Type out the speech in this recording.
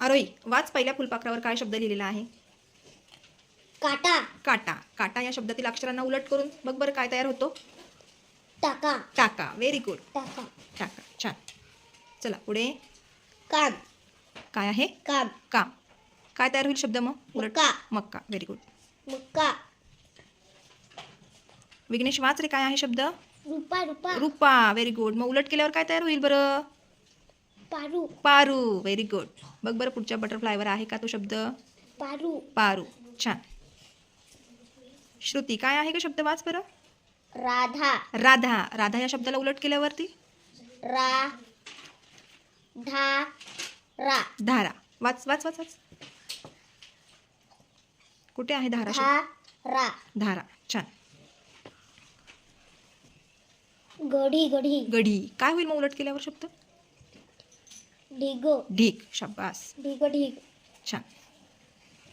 आरोही, वाच पहिल्या फुलपाखरावर काय शब्द लिहिलेला आहे? काटा. काटा. काटा या शब्दातील अक्षरांना उलट करून बघ बरं काय तयार होतो? टाका. टाका. Very good. टाका. टाका. छान. चला पुढे. कान. काय आहे? कान. काम. काय तयार होईल शब्द मग? उलट. मक्का. मक्का. Very good. मक्का. विघ्नेश वाच रे, काय आहे शब्द? रुपा. रुपा. रुपा. Very good. मग उलट केल्यावर काय तयार होईल बरं? पारू. पारू. Very good. बघ बरं पुढच्या बटरफ्लायवर आहे का तो शब्द? पारू. पारू. छान. श्रुती, काय आहे का शब्द? वाच बरं. राधा. राधा. राधा या शब्दाला उलट केल्यावरती? रा. धा. रा. धारा. वाच वाच वाच वाच. कुठे आहे धारा शब्द? धा. रा. धारा. छान. गढी. गढी. गढी. काय होईल मग उलट केल्यावर शब्द? ढिगो. ढीग. शाबास. ढिगो. ढिग. छान.